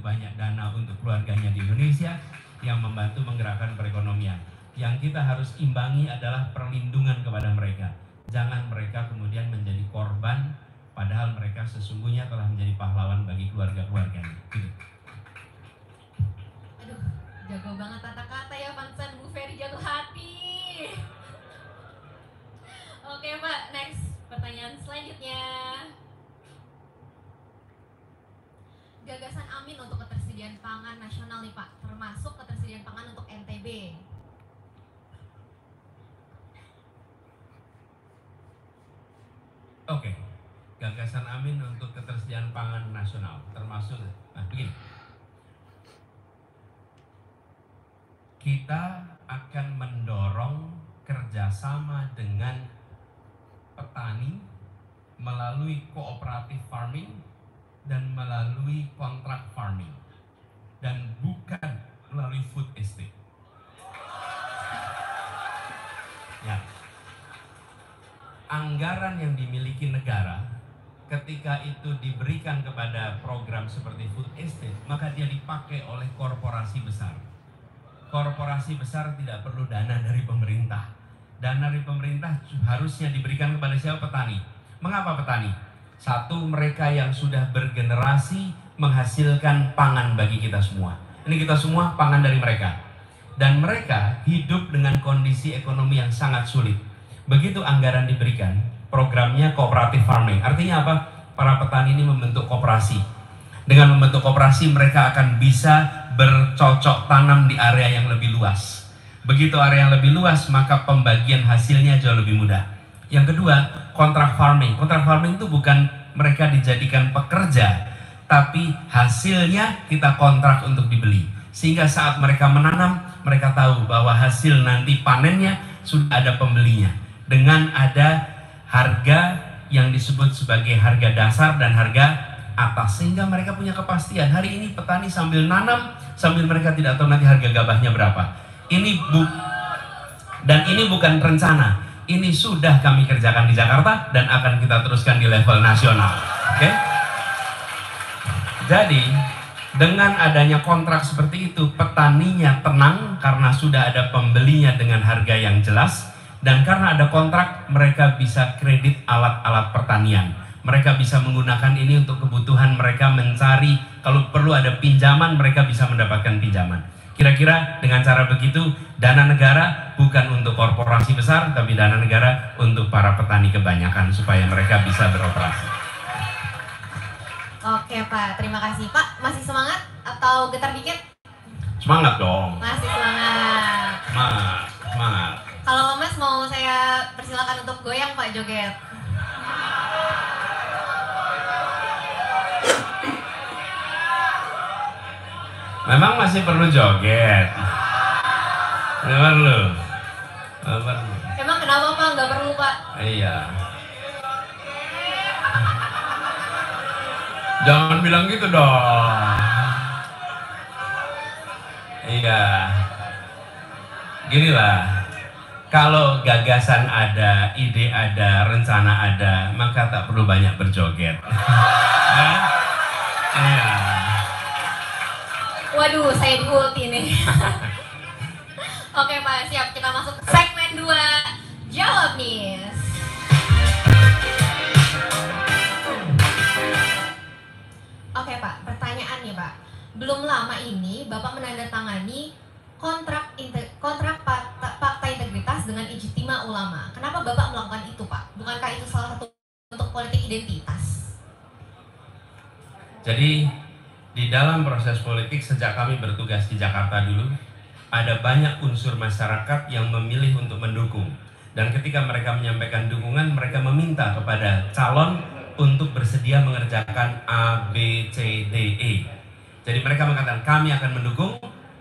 banyak dana untuk keluarganya di Indonesia yang membantu menggerakkan perekonomian. Yang kita harus imbangi adalah perlindungan kepada mereka. Jangan mereka kemudian menjadi korban, padahal mereka sesungguhnya telah menjadi pahlawan bagi keluarga-keluarganya. Gitu. Aduh, jago banget kata-kata ya Pantesan Bu Ferry jatuh hati. Oke Pak, next pertanyaan selanjutnya. Gagasan Amin untuk ketersediaan pangan nasional nih Pak, termasuk ketersediaan pangan untuk NTB. Oke, gagasan Amin untuk ketersediaan pangan nasional termasuk, begini, kita akan mendorong kerjasama dengan petani melalui cooperative farming dan melalui kontrak farming, dan bukan melalui food estate. Ya. Anggaran yang dimiliki negara ketika itu diberikan kepada program seperti food estate, maka dia dipakai oleh korporasi besar. Korporasi besar tidak perlu dana dari pemerintah. Dana dari pemerintah harusnya diberikan kepada siapa? Petani. Mengapa petani? Satu, mereka yang sudah bergenerasi menghasilkan pangan bagi kita semua. Ini kita semua pangan dari mereka. Dan mereka hidup dengan kondisi ekonomi yang sangat sulit. Begitu anggaran diberikan, programnya cooperative farming. Artinya apa? Para petani ini membentuk koperasi. Dengan membentuk koperasi, mereka akan bisa bercocok tanam di area yang lebih luas. Begitu area yang lebih luas, maka pembagian hasilnya jauh lebih mudah. Yang kedua, kontrak farming. Kontrak farming itu bukan mereka dijadikan pekerja, tapi hasilnya kita kontrak untuk dibeli. Sehingga saat mereka menanam, mereka tahu bahwa hasil nanti panennya sudah ada pembelinya. Dengan ada harga yang disebut sebagai harga dasar dan harga atas, sehingga mereka punya kepastian. Hari ini petani sambil nanam, sambil mereka tidak tahu nanti harga gabahnya berapa. Dan ini bukan rencana, ini sudah kami kerjakan di Jakarta dan akan kita teruskan di level nasional. Oke? Jadi dengan adanya kontrak seperti itu, petaninya tenang karena sudah ada pembelinya dengan harga yang jelas. Dan karena ada kontrak, mereka bisa kredit alat-alat pertanian. Mereka bisa menggunakan ini untuk kebutuhan mereka mencari, kalau perlu ada pinjaman, mereka bisa mendapatkan pinjaman. Kira-kira dengan cara begitu, dana negara bukan untuk korporasi besar, tapi dana negara untuk para petani kebanyakan, supaya mereka bisa beroperasi. Oke Pak, terima kasih Pak. Masih semangat atau getar dikit? Semangat dong. Masih semangat. Semangat. Kalau lemes mau saya persilakan untuk goyang Pak, joget. Memang masih perlu joget? Nggak perlu. Emang kenapa Pak? Nggak perlu Pak? Iya. Jangan bilang gitu dong. Iya. Ginilah. Kalau gagasan ada, ide ada, rencana ada, maka tak perlu banyak berjoget. Iya. Waduh, saya diulti nih. Oke Pak, siap. Kita masuk ke segmen 2. Jawab nih. Oke Pak, pertanyaan nih Pak. Belum lama ini Bapak menandatangani kontrak fakta integritas dengan Ijtima Ulama. Kenapa Bapak melakukan itu Pak? Bukankah itu salah satu bentuk politik identitas? Jadi di dalam proses politik sejak kami bertugas di Jakarta dulu, ada banyak unsur masyarakat yang memilih untuk mendukung. Dan ketika mereka menyampaikan dukungan, mereka meminta kepada calon untuk bersedia mengerjakan A, B, C, D, E. Jadi mereka mengatakan kami akan mendukung,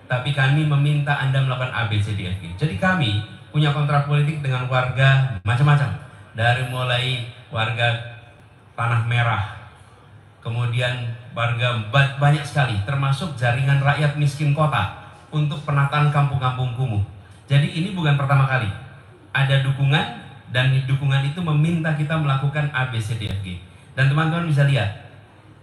tapi kami meminta Anda melakukan A, B, C, D, F, G. Jadi kami punya kontrak politik dengan warga macam-macam. Dari mulai warga Tanah Merah, kemudian warga banyak sekali, termasuk jaringan rakyat miskin kota untuk penataan kampung-kampung kumuh. Jadi ini bukan pertama kali. Ada dukungan, dan dukungan itu meminta kita melakukan A, B, C, D, F, G. Dan teman-teman bisa lihat,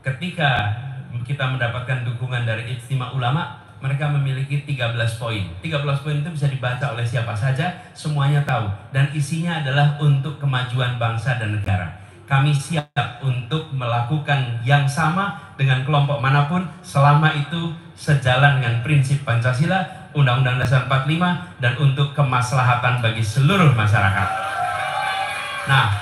ketika kita mendapatkan dukungan dari dari Ijtima Ulama, mereka memiliki 13 poin. 13 poin itu bisa dibaca oleh siapa saja, semuanya tahu. Dan isinya adalah untuk kemajuan bangsa dan negara. Kami siap untuk melakukan yang sama dengan kelompok manapun selama itu sejalan dengan prinsip Pancasila, Undang-Undang Dasar 45, dan untuk kemaslahatan bagi seluruh masyarakat. Nah,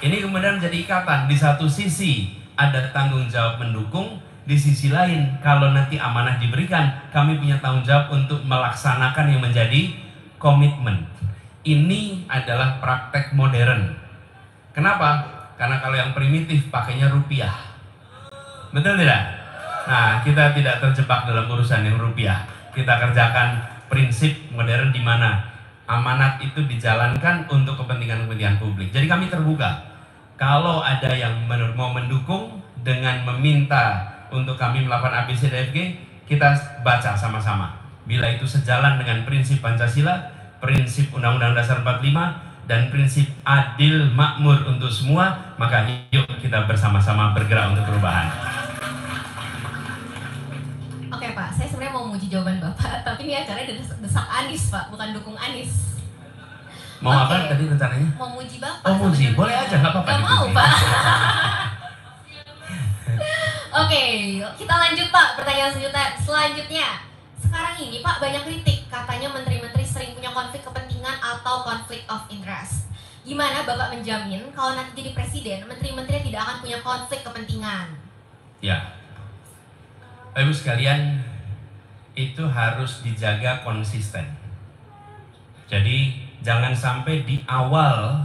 ini kemudian jadi ikatan. Di satu sisi ada tanggung jawab mendukung, di sisi lain kalau nanti amanah diberikan, kami punya tanggung jawab untuk melaksanakan yang menjadi komitmen. Ini adalah praktek modern. Kenapa? Karena kalau yang primitif pakainya rupiah. Betul tidak? Nah, kita tidak terjebak dalam urusan yang rupiah. Kita kerjakan prinsip modern di mana amanat itu dijalankan untuk kepentingan-kepentingan publik. Jadi kami terbuka. Kalau ada yang mau mendukung dengan meminta untuk kami melakukan ABCDFG, kita baca sama-sama. Bila itu sejalan dengan prinsip Pancasila, prinsip Undang-Undang Dasar 45, dan prinsip adil makmur untuk semua, maka yuk kita bersama-sama bergerak untuk perubahan. Oke Pak, saya sebenarnya mau muji jawaban Bapak, tapi ini acaranya desak Anies Pak, bukan dukung Anies. Mau apa tadi rencananya? Mau muji Bapak. Oh muji, boleh aja, nggak apa-apa. Gak mau Pak. Oke, kita lanjut Pak, pertanyaan selanjutnya. Sekarang ini Pak banyak kritik, katanya menteri-menteri sering punya konflik kepentingan atau konflik of interest. Gimana Bapak menjamin kalau nanti jadi presiden, menteri-menteri tidak akan punya konflik kepentingan? Ya, Ibu sekalian, itu harus dijaga konsisten. Jadi jangan sampai di awal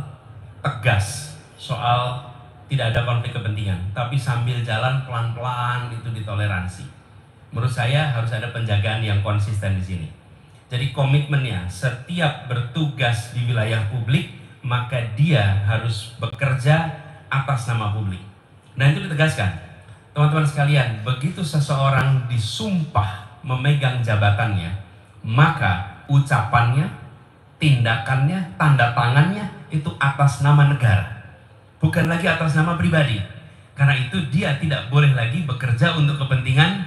tegas soal tidak ada konflik kepentingan, tapi sambil jalan pelan-pelan itu ditoleransi. Menurut saya harus ada penjagaan yang konsisten di sini. Jadi komitmennya, setiap bertugas di wilayah publik, maka dia harus bekerja atas nama publik. Dan itu ditegaskan. Teman-teman sekalian, begitu seseorang disumpah memegang jabatannya, maka ucapannya, tindakannya, tanda tangannya itu atas nama negara. Bukan lagi atas nama pribadi. Karena itu dia tidak boleh lagi bekerja untuk kepentingan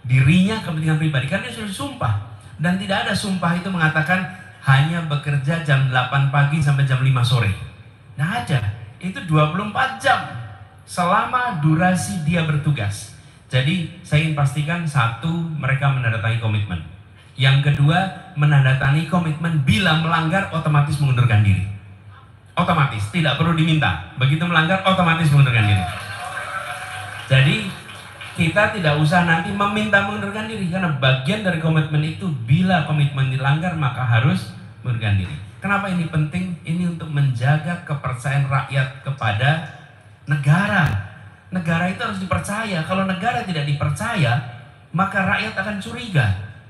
dirinya, kepentingan pribadi, karena dia sudah sumpah. Dan tidak ada sumpah itu mengatakan hanya bekerja jam 8 pagi sampai jam 5 sore. Nah ada, itu 24 jam selama durasi dia bertugas. Jadi saya ingin pastikan, satu, mereka menandatangani komitmen. Yang kedua, menandatangani komitmen bila melanggar otomatis mengundurkan diri. Otomatis, tidak perlu diminta. Begitu melanggar otomatis mengundurkan diri. Jadi kita tidak usah nanti meminta mengundurkan diri, karena bagian dari komitmen itu bila komitmen dilanggar maka harus mengundurkan diri. Kenapa ini penting? Ini untuk menjaga kepercayaan rakyat kepada negara. Negara itu harus dipercaya. Kalau negara tidak dipercaya, maka rakyat akan curiga.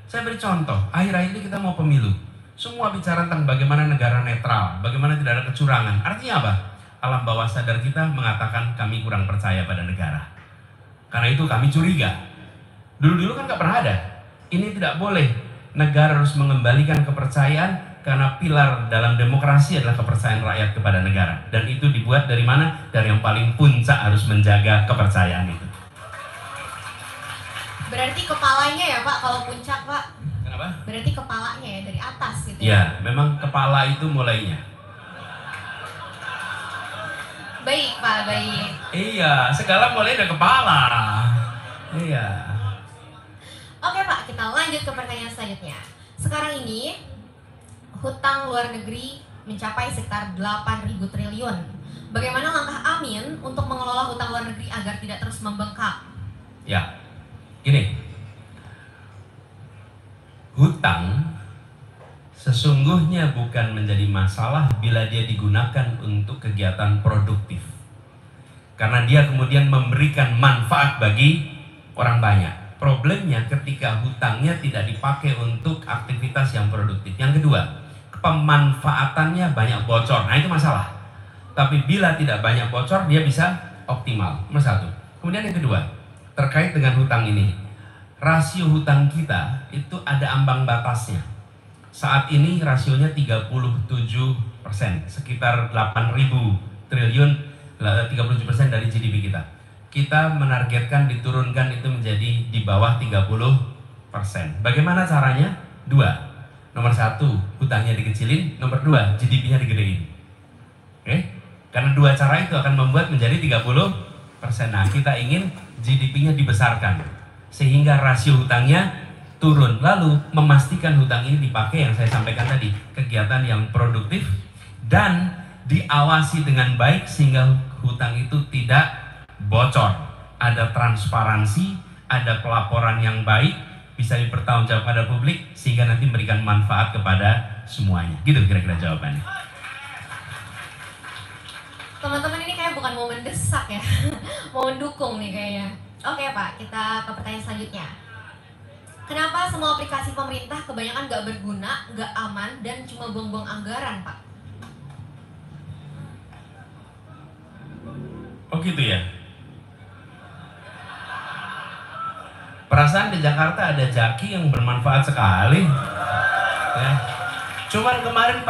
Saya beri contoh, akhir-akhir ini kita mau pemilu. Semua bicara tentang bagaimana negara netral, bagaimana tidak ada kecurangan. Artinya apa? Alam bawah sadar kita mengatakan kami kurang percaya pada negara. Karena itu kami curiga. Dulu-dulu kan gak pernah ada. Ini tidak boleh. Negara harus mengembalikan kepercayaan, karena pilar dalam demokrasi adalah kepercayaan rakyat kepada negara. Dan itu dibuat dari mana? Dari yang paling puncak harus menjaga kepercayaan itu. Berarti kepalanya ya Pak, kalau puncak Pak? Kenapa? Berarti kepalanya ya, dari atas gitu ya? Memang kepala itu mulainya. Baik Pak, baik. Iya, segala mulai dari kepala. Iya. Oke Pak, kita lanjut ke pertanyaan selanjutnya. Sekarang ini hutang luar negeri mencapai sekitar 8.000 triliun. Bagaimana langkah Amin untuk mengelola hutang luar negeri agar tidak terus membengkak? Ya, gini. Hutang sesungguhnya bukan menjadi masalah bila dia digunakan untuk kegiatan produktif. Karena dia kemudian memberikan manfaat bagi orang banyak. Problemnya ketika hutangnya tidak dipakai untuk aktivitas yang produktif. Yang kedua, pemanfaatannya banyak bocor. Nah itu masalah. Tapi bila tidak banyak bocor, dia bisa optimal. Nomor satu. Kemudian yang kedua, terkait dengan hutang ini. Rasio hutang kita itu ada ambang batasnya. Saat ini rasionya 37%, sekitar 8.000 triliun, 37% dari GDP kita. Kita menargetkan diturunkan itu menjadi di bawah 30%. Bagaimana caranya? Dua. Nomor satu, hutangnya dikecilin. Nomor dua, GDP-nya digedein. Oke? Karena dua cara itu akan membuat menjadi 30%. Nah, kita ingin GDP-nya dibesarkan sehingga rasio hutangnya turun. Lalu memastikan hutang ini dipakai yang saya sampaikan tadi, kegiatan yang produktif dan diawasi dengan baik sehingga hutang itu tidak bocor. Ada transparansi, ada pelaporan yang baik, bisa dipertanggungjawabkan pada publik sehingga nanti memberikan manfaat kepada semuanya. Gitu kira-kira jawabannya. Teman-teman, ini kayak bukan mau mendesak ya, mau mendukung nih kayaknya. Oke Pak, kita ke pertanyaan selanjutnya. Kenapa semua aplikasi pemerintah kebanyakan nggak berguna, nggak aman, dan cuma buang-buang anggaran, Pak? Oh gitu ya. Perasaan di Jakarta ada Jaki yang bermanfaat sekali. Ya. Cuman kemarin